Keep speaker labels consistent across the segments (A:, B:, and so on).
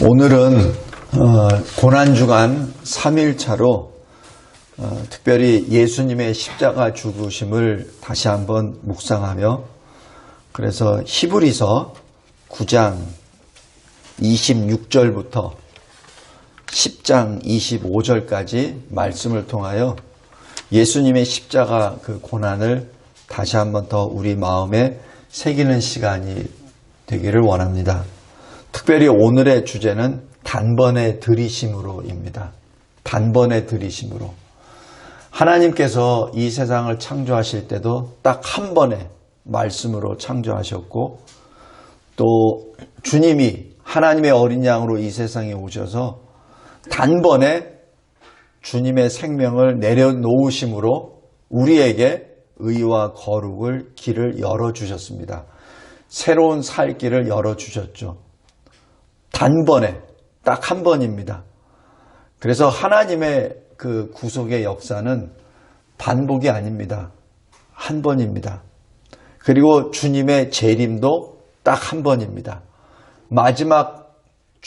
A: 오늘은 고난주간 3일차로 특별히 예수님의 십자가 죽으심을 다시 한번 묵상하며, 그래서 히브리서 9장 26절부터 10장 25절까지 말씀을 통하여 예수님의 십자가 그 고난을 다시 한번 더 우리 마음에 새기는 시간이 되기를 원합니다. 특별히 오늘의 주제는 단번에 들이심으로입니다. 단번에 들이심으로. 하나님께서 이 세상을 창조하실 때도 딱 한 번의 말씀으로 창조하셨고, 또 주님이 하나님의 어린 양으로 이 세상에 오셔서 단번에 주님의 생명을 내려놓으심으로 우리에게 의와 거룩을 길을 열어주셨습니다. 새로운 살 길을 열어주셨죠. 단번에 딱 한 번입니다. 그래서 하나님의 그 구속의 역사는 반복이 아닙니다. 한 번입니다. 그리고 주님의 재림도 딱 한 번입니다. 마지막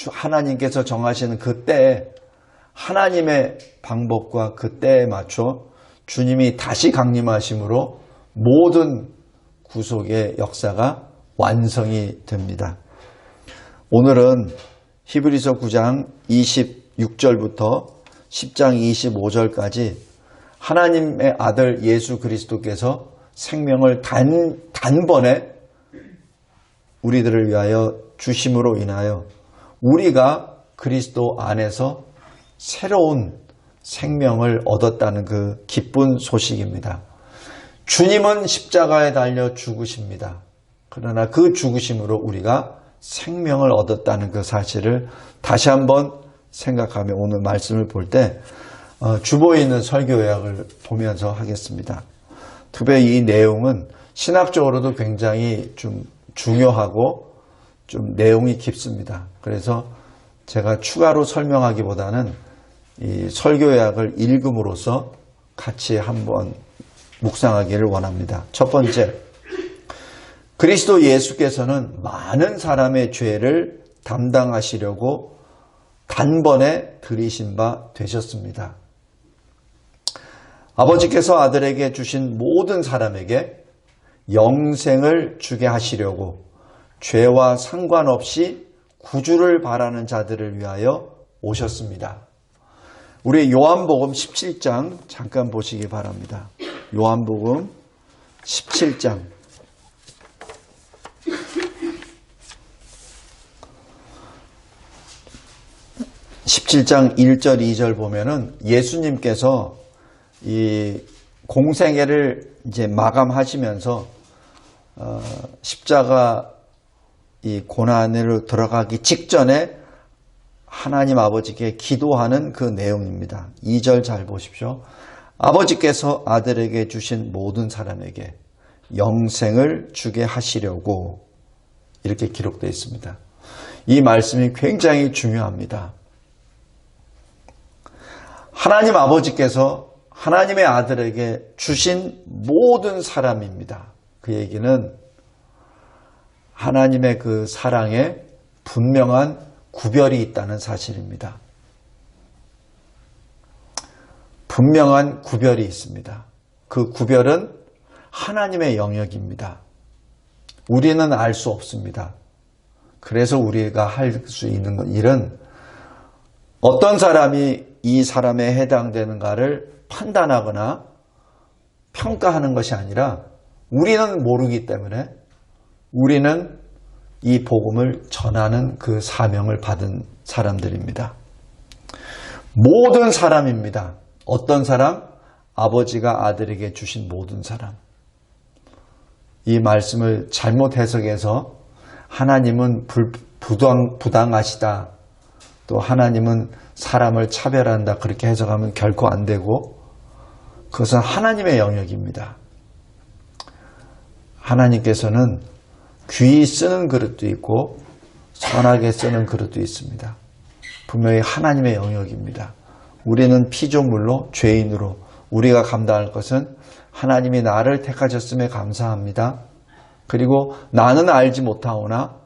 A: 하나님께서 정하시는 그 때에 하나님의 방법과 그 때에 맞춰 주님이 다시 강림하심으로 모든 구속의 역사가 완성이 됩니다. 오늘은 히브리서 9장 26절부터 10장 25절까지 하나님의 아들 예수 그리스도께서 생명을 단번에 우리들을 위하여 주심으로 인하여 우리가 그리스도 안에서 새로운 생명을 얻었다는 그 기쁜 소식입니다. 주님은 십자가에 달려 죽으십니다. 그러나 그 죽으심으로 우리가 생명을 얻었다는 그 사실을 다시 한번 생각하며 오늘 말씀을 볼 때 주보에 있는 설교 요약을 보면서 하겠습니다. 특별히 이 내용은 신학적으로도 굉장히 좀 중요하고 좀 내용이 깊습니다. 그래서 제가 추가로 설명하기보다는 이 설교 요약을 읽음으로써 같이 한번 묵상하기를 원합니다. 첫 번째, 그리스도 예수께서는 많은 사람의 죄를 담당하시려고 단번에 들이신 바 되셨습니다. 아버지께서 아들에게 주신 모든 사람에게 영생을 주게 하시려고 죄와 상관없이 구주를 바라는 자들을 위하여 오셨습니다. 우리 요한복음 17장 잠깐 보시기 바랍니다. 요한복음 17장 17장 1절 2절 보면은 예수님께서 이 공생애를 이제 마감하시면서 십자가 이 고난으로 들어가기 직전에 하나님 아버지께 기도하는 그 내용입니다. 2절 잘 보십시오. 아버지께서 아들에게 주신 모든 사람에게 영생을 주게 하시려고, 이렇게 기록되어 있습니다. 이 말씀이 굉장히 중요합니다. 하나님 아버지께서 하나님의 아들에게 주신 모든 사람입니다. 그 얘기는 하나님의 그 사랑에 분명한 구별이 있다는 사실입니다. 분명한 구별이 있습니다. 그 구별은 하나님의 영역입니다. 우리는 알 수 없습니다. 그래서 우리가 할 수 있는 일은 어떤 사람이 이 사람에 해당되는가를 판단하거나 평가하는 것이 아니라 우리는 모르기 때문에 우리는 이 복음을 전하는 그 사명을 받은 사람들입니다. 모든 사람입니다. 어떤 사람? 아버지가 아들에게 주신 모든 사람. 이 말씀을 잘못 해석해서 하나님은 부당하시다, 또 하나님은 사람을 차별한다, 그렇게 해석하면 결코 안 되고, 그것은 하나님의 영역입니다. 하나님께서는 귀히 쓰는 그릇도 있고 선하게 쓰는 그릇도 있습니다. 분명히 하나님의 영역입니다. 우리는 피조물로 죄인으로 우리가 감당할 것은 하나님이 나를 택하셨음에 감사합니다. 그리고 나는 알지 못하오나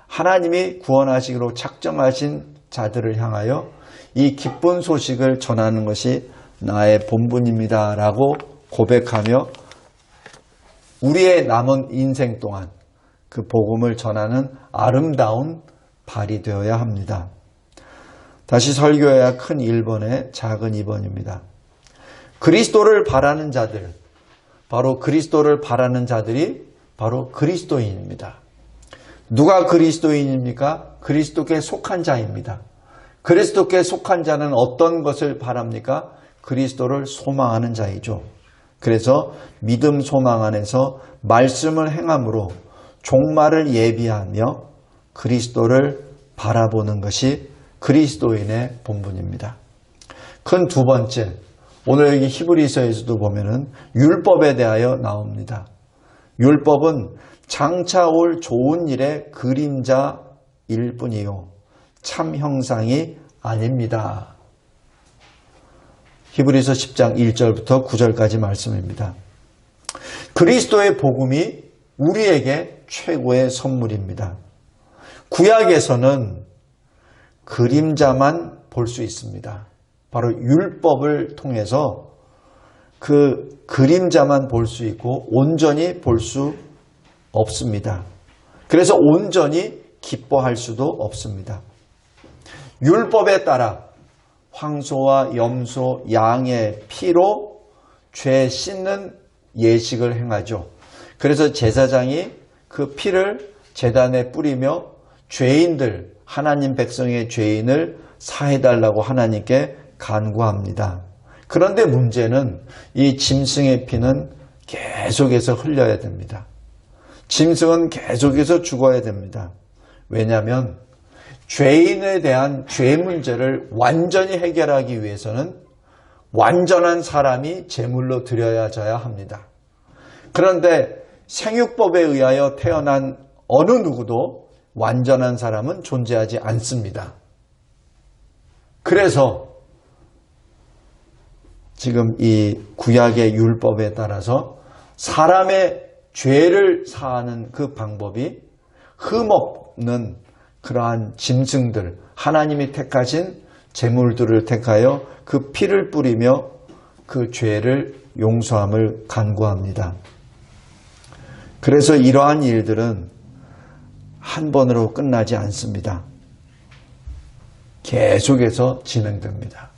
A: 하나님이 구원하시기로 작정하신 자들을 향하여 이 기쁜 소식을 전하는 것이 나의 본분입니다 라고 고백하며 우리의 남은 인생 동안 그 복음을 전하는 아름다운 발이 되어야 합니다. 다시 설교해야 큰 1번에 작은 2번입니다. 그리스도를 바라는 자들, 바로 그리스도를 바라는 자들이 바로 그리스도인입니다. 누가 그리스도인입니까? 그리스도께 속한 자입니다. 그리스도께 속한 자는 어떤 것을 바랍니까? 그리스도를 소망하는 자이죠. 그래서 믿음 소망 안에서 말씀을 행함으로 종말을 예비하며 그리스도를 바라보는 것이 그리스도인의 본분입니다. 큰 두 번째, 오늘 여기 히브리서에서도 보면은 율법에 대하여 나옵니다. 율법은 장차 올 좋은 일의 그림자일 뿐이요 참 형상이 아닙니다. 히브리서 10장 1절부터 9절까지 말씀입니다. 그리스도의 복음이 우리에게 최고의 선물입니다. 구약에서는 그림자만 볼 수 있습니다. 바로 율법을 통해서 그 그림자만 볼 수 있고 온전히 볼 수 없습니다. 그래서 온전히 기뻐할 수도 없습니다. 율법에 따라 황소와 염소, 양의 피로 죄 씻는 예식을 행하죠. 그래서 제사장이 그 피를 제단에 뿌리며 죄인들, 하나님 백성의 죄인을 사해달라고 하나님께 간구합니다. 그런데 문제는 이 짐승의 피는 계속해서 흘려야 됩니다. 짐승은 계속해서 죽어야 됩니다. 왜냐하면 죄인에 대한 죄 문제를 완전히 해결하기 위해서는 완전한 사람이 제물로 드려야져야 합니다. 그런데 생육법에 의하여 태어난 어느 누구도 완전한 사람은 존재하지 않습니다. 그래서 지금 이 구약의 율법에 따라서 사람의 죄를 사하는 그 방법이 흠없는 그러한 짐승들, 하나님이 택하신 제물들을 택하여 그 피를 뿌리며 그 죄를 용서함을 간구합니다. 그래서 이러한 일들은 한 번으로 끝나지 않습니다. 계속해서 진행됩니다.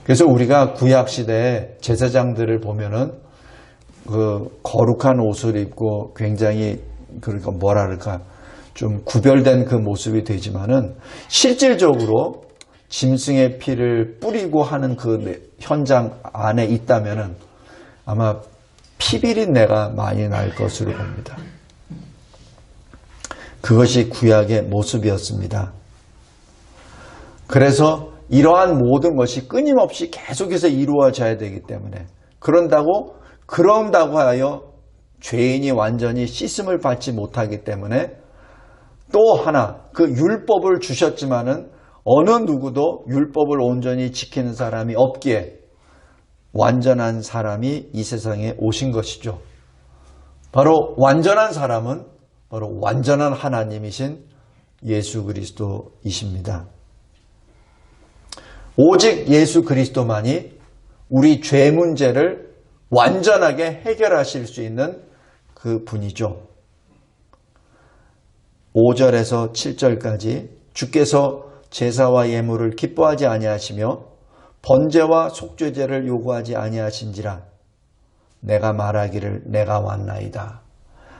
A: 그래서 우리가 구약시대에 제사장들을 보면은 그 거룩한 옷을 입고 굉장히 그러니까 뭐랄까 좀 구별된 그 모습이 되지만은 실질적으로 짐승의 피를 뿌리고 하는 그 현장 안에 있다면은 아마 피비린내가 많이 날 것으로 봅니다. 그것이 구약의 모습이었습니다. 그래서 이러한 모든 것이 끊임없이 계속해서 이루어져야 되기 때문에 그런다고 하여 죄인이 완전히 씻음을 받지 못하기 때문에 또 하나 그 율법을 주셨지만은 어느 누구도 율법을 온전히 지키는 사람이 없기에 완전한 사람이 이 세상에 오신 것이죠. 바로 완전한 사람은 바로 완전한 하나님이신 예수 그리스도이십니다. 오직 예수 그리스도만이 우리 죄 문제를 완전하게 해결하실 수 있는 그 분이죠. 5절에서 7절까지 주께서 제사와 예물을 기뻐하지 아니하시며 번제와 속죄제를 요구하지 아니하신지라 내가 말하기를 내가 왔나이다.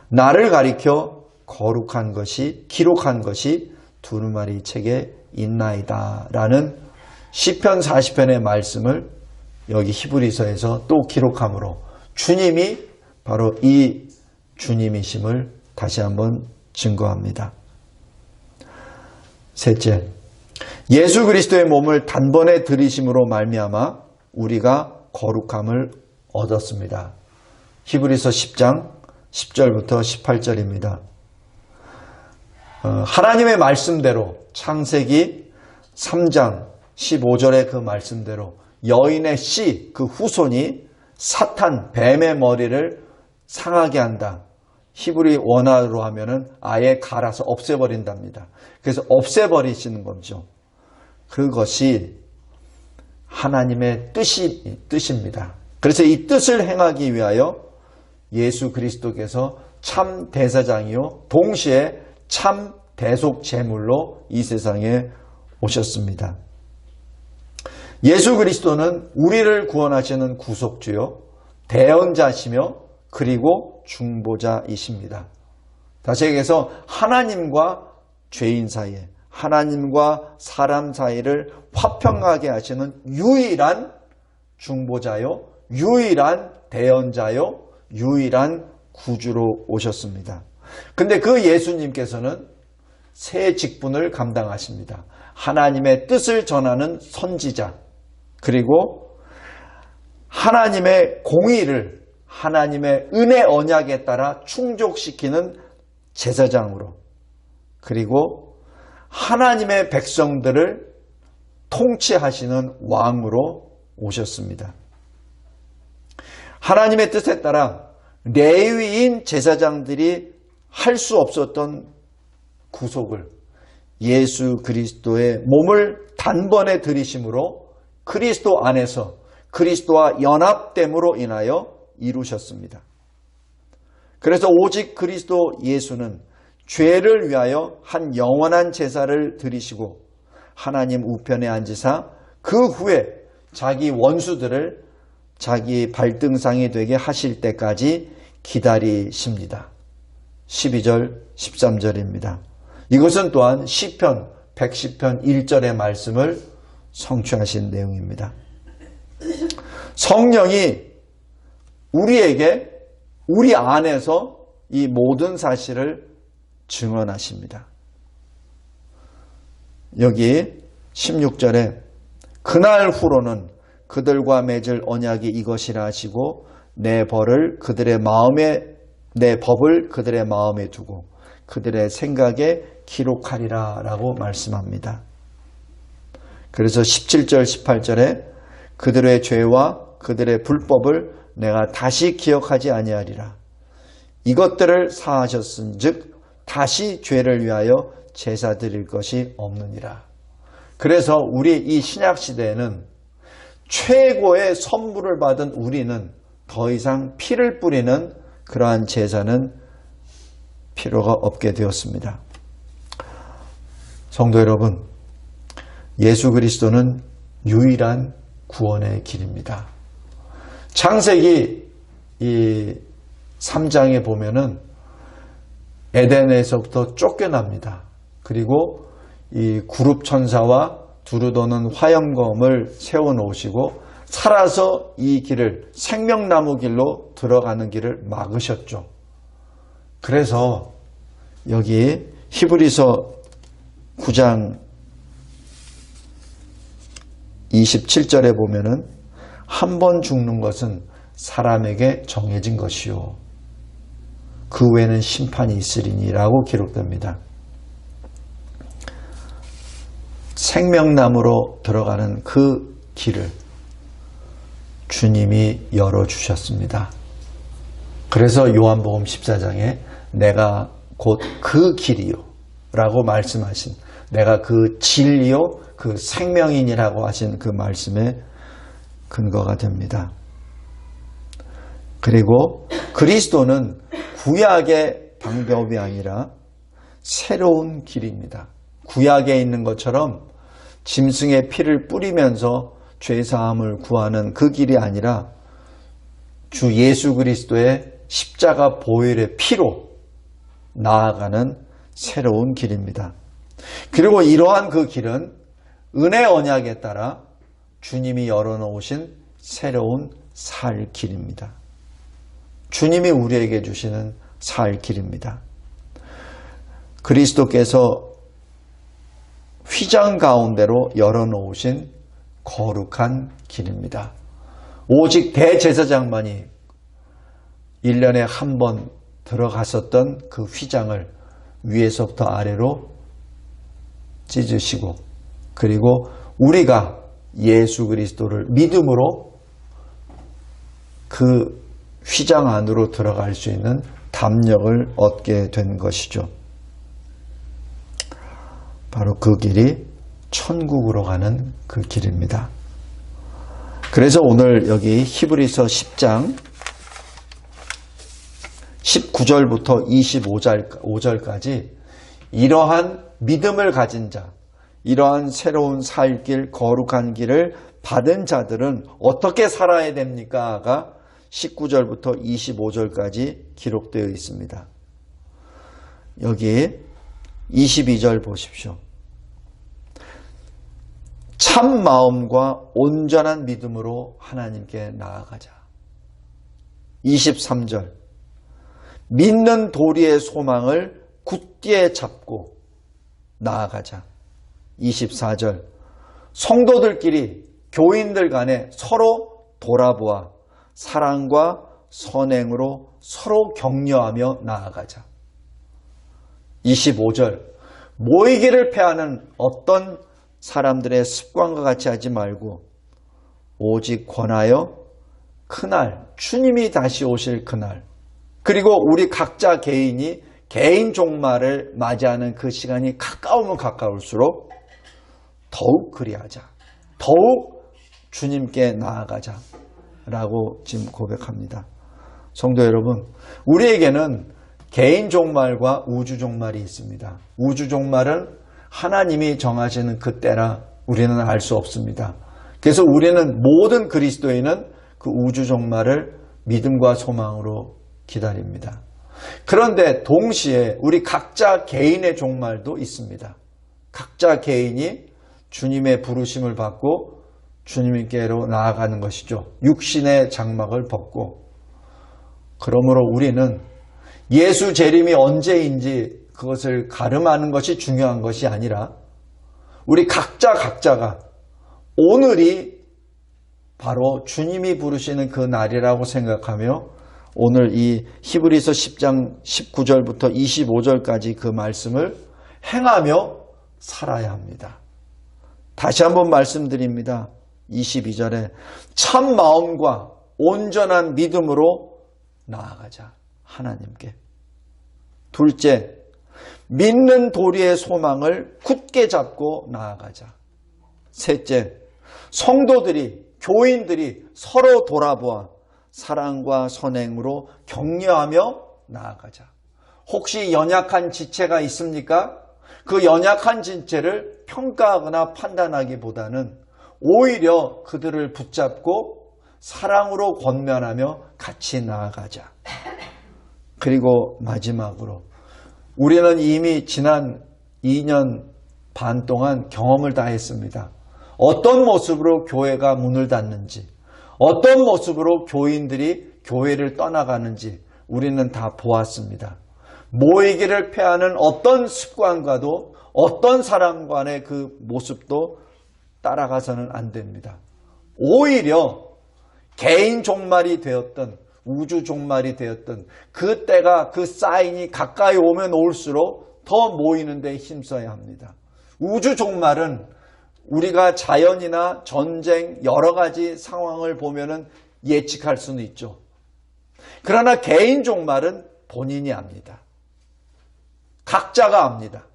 A: 나를 가리켜 거룩한 것이 기록한 것이 두루마리 책에 있나이다 라는 시편 40편의 말씀을 여기 히브리서에서 또 기록하므로 주님이 바로 이 주님이심을 다시 한번 증거합니다. 셋째, 예수 그리스도의 몸을 단번에 들이심으로 말미암아 우리가 거룩함을 얻었습니다. 히브리서 10장 10절부터 18절입니다. 하나님의 말씀대로 창세기 3장 15절의 그 말씀대로 여인의 씨, 그 후손이 사탄, 뱀의 머리를 상하게 한다. 히브리 원어로 하면은 아예 갈아서 없애버린답니다. 그래서 없애버리시는 거죠. 그것이 하나님의 뜻입니다. 그래서 이 뜻을 행하기 위하여 예수 그리스도께서 참 대사장이요 동시에 참 대속제물로 이 세상에 오셨습니다. 예수 그리스도는 우리를 구원하시는 구속주요 대언자시며 그리고 중보자이십니다. 다시 얘기해서 하나님과 죄인 사이에, 하나님과 사람 사이를 화평하게 하시는 유일한 중보자요, 유일한 대언자요, 유일한 구주로 오셨습니다. 근데 그 예수님께서는 세 직분을 감당하십니다. 하나님의 뜻을 전하는 선지자, 그리고 하나님의 공의를 하나님의 은혜 언약에 따라 충족시키는 제사장으로, 그리고 하나님의 백성들을 통치하시는 왕으로 오셨습니다. 하나님의 뜻에 따라 레위인 제사장들이 할 수 없었던 구속을 예수 그리스도의 몸을 단번에 들이심으로 그리스도 안에서 그리스도와 연합됨으로 인하여 이루셨습니다. 그래서 오직 그리스도 예수는 죄를 위하여 한 영원한 제사를 드리시고 하나님 우편에 앉으사 그 후에 자기 원수들을 자기 발등상이 되게 하실 때까지 기다리십니다. 12절 13절입니다. 이것은 또한 시편 110편 1절의 말씀을 성취하신 내용입니다. 성령이 우리에게 우리 안에서 이 모든 사실을 증언하십니다. 여기 16절에 그날 후로는 그들과 맺을 언약이 이것이라 하시고 내 법을 그들의 마음에 두고 그들의 생각에 기록하리라 라고 말씀합니다. 그래서 17절 18절에 그들의 죄와 그들의 불법을 내가 다시 기억하지 아니하리라. 이것들을 사하셨은즉 다시 죄를 위하여 제사 드릴 것이 없느니라. 그래서 우리 이 신약 시대에는 최고의 선물을 받은 우리는 더 이상 피를 뿌리는 그러한 제사는 필요가 없게 되었습니다. 성도 여러분, 예수 그리스도는 유일한 구원의 길입니다. 창세기 이 3장에 보면은 에덴에서부터 쫓겨납니다. 그리고 이 구룹 천사와 두루도는 화영검을 세워놓으시고 살아서 이 길을 생명나무 길로 들어가는 길을 막으셨죠. 그래서 여기 히브리서 9장 27절에 보면은 한 번 죽는 것은 사람에게 정해진 것이요 그 후에는 심판이 있으리니라고 기록됩니다. 생명나무로 들어가는 그 길을 주님이 열어주셨습니다. 그래서 요한복음 14장에 내가 곧 그 길이요 라고 말씀하신, 내가 그 진리요 그 생명이니라고 하신 그 말씀에 근거가 됩니다. 그리고 그리스도는 구약의 방법이 아니라 새로운 길입니다. 구약에 있는 것처럼 짐승의 피를 뿌리면서 죄사함을 구하는 그 길이 아니라 주 예수 그리스도의 십자가 보혈의 피로 나아가는 새로운 길입니다. 그리고 이러한 그 길은 은혜 언약에 따라 주님이 열어놓으신 새로운 살 길입니다. 주님이 우리에게 주시는 살 길입니다. 그리스도께서 휘장 가운데로 열어놓으신 거룩한 길입니다. 오직 대제사장만이 1년에 한 번 들어갔었던 그 휘장을 위에서부터 아래로 찢으시고, 그리고 우리가 예수 그리스도를 믿음으로 그 휘장 안으로 들어갈 수 있는 담력을 얻게 된 것이죠. 바로 그 길이 천국으로 가는 그 길입니다. 그래서 오늘 여기 히브리서 10장 19절부터 25절까지 이러한 믿음을 가진 자, 이러한 새로운 살 길, 거룩한 길을 받은 자들은 어떻게 살아야 됩니까?가 19절부터 25절까지 기록되어 있습니다. 여기 22절 보십시오. 참 마음과 온전한 믿음으로 하나님께 나아가자. 23절. 믿는 도리의 소망을 굳게 잡고 나아가자. 24절. 성도들끼리 교인들 간에 서로 돌아보아 사랑과 선행으로 서로 격려하며 나아가자. 25절. 모이기를 패하는 어떤 사람들의 습관과 같이 하지 말고 오직 권하여 그날 주님이 다시 오실 그날, 그리고 우리 각자 개인이 개인 종말을 맞이하는 그 시간이 가까우면 가까울수록 더욱 그리하자. 더욱 주님께 나아가자 라고 지금 고백합니다. 성도 여러분, 우리에게는 개인 종말과 우주 종말이 있습니다. 우주 종말은 하나님이 정하시는 그 때라 우리는 알 수 없습니다. 그래서 우리는 모든 그리스도인은 그 우주 종말을 믿음과 소망으로 기다립니다. 그런데 동시에 우리 각자 개인의 종말도 있습니다. 각자 개인이 주님의 부르심을 받고 주님께로 나아가는 것이죠. 육신의 장막을 벗고. 그러므로 우리는 예수 재림이 언제인지 그것을 가름하는 것이 중요한 것이 아니라 우리 각자가 오늘이 바로 주님이 부르시는 그 날이라고 생각하며 오늘 이 히브리서 10장 19절부터 25절까지 그 말씀을 행하며 살아야 합니다. 다시 한번 말씀드립니다. 22절에 참 마음과 온전한 믿음으로 나아가자. 하나님께. 둘째, 믿는 도리의 소망을 굳게 잡고 나아가자. 셋째, 성도들이, 교인들이 서로 돌아보아 사랑과 선행으로 격려하며 나아가자. 혹시 연약한 지체가 있습니까? 그 연약한 지체를 평가하거나 판단하기보다는 오히려 그들을 붙잡고 사랑으로 권면하며 같이 나아가자. 그리고 마지막으로 우리는 이미 지난 2년 반 동안 경험을 다 했습니다. 어떤 모습으로 교회가 문을 닫는지, 어떤 모습으로 교인들이 교회를 떠나가는지 우리는 다 보았습니다. 모이기를 패하는 어떤 습관과도 어떤 사람 간의 그 모습도 따라가서는 안 됩니다. 오히려 개인 종말이 되었던 우주 종말이 되었던 그 때가, 그 사인이 가까이 오면 올수록 더 모이는 데 힘써야 합니다. 우주 종말은 우리가 자연이나 전쟁 여러 가지 상황을 보면은 예측할 수는 있죠. 그러나 개인 종말은 본인이 압니다. 각자가 압니다.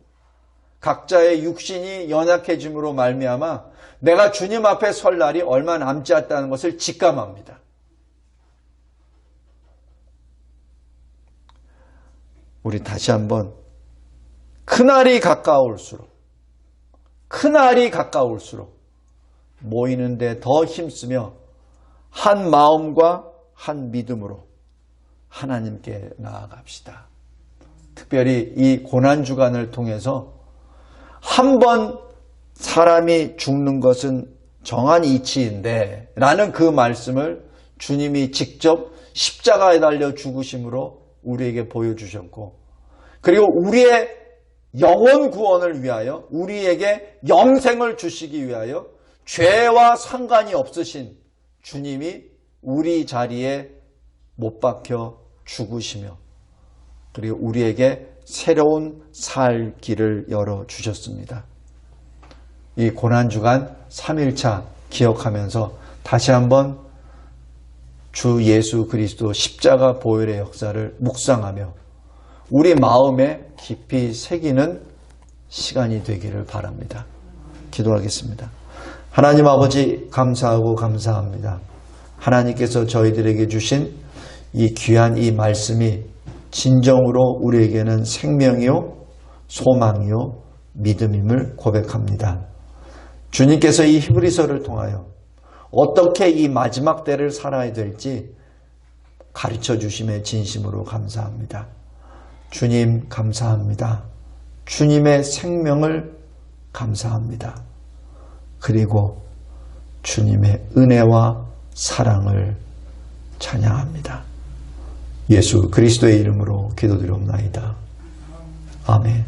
A: 각자의 육신이 연약해짐으로 말미암아 내가 주님 앞에 설 날이 얼마 남지 않다는 것을 직감합니다. 우리 다시 한번 그날이 가까울수록 모이는데 더 힘쓰며 한 마음과 한 믿음으로 하나님께 나아갑시다. 특별히 이 고난주간을 통해서 한 번 사람이 죽는 것은 정한 이치인데 라는 그 말씀을 주님이 직접 십자가에 달려 죽으심으로 우리에게 보여주셨고, 그리고 우리의 영혼 구원을 위하여 우리에게 영생을 주시기 위하여 죄와 상관이 없으신 주님이 우리 자리에 못 박혀 죽으시며 그리고 우리에게 새로운 살 길을 열어주셨습니다. 이 고난주간 3일차 기억하면서 다시 한번 주 예수 그리스도 십자가 보혈의 역사를 묵상하며 우리 마음에 깊이 새기는 시간이 되기를 바랍니다. 기도하겠습니다. 하나님 아버지, 감사하고 감사합니다. 하나님께서 저희들에게 주신 이 귀한 이 말씀이 진정으로 우리에게는 생명이요, 소망이요, 믿음임을 고백합니다. 주님께서 이 히브리서를 통하여 어떻게 이 마지막 때를 살아야 될지 가르쳐 주심에 진심으로 감사합니다. 주님 감사합니다. 주님의 생명을 감사합니다. 그리고 주님의 은혜와 사랑을 찬양합니다. 예수 그리스도의 이름으로 기도드리옵나이다. 아멘.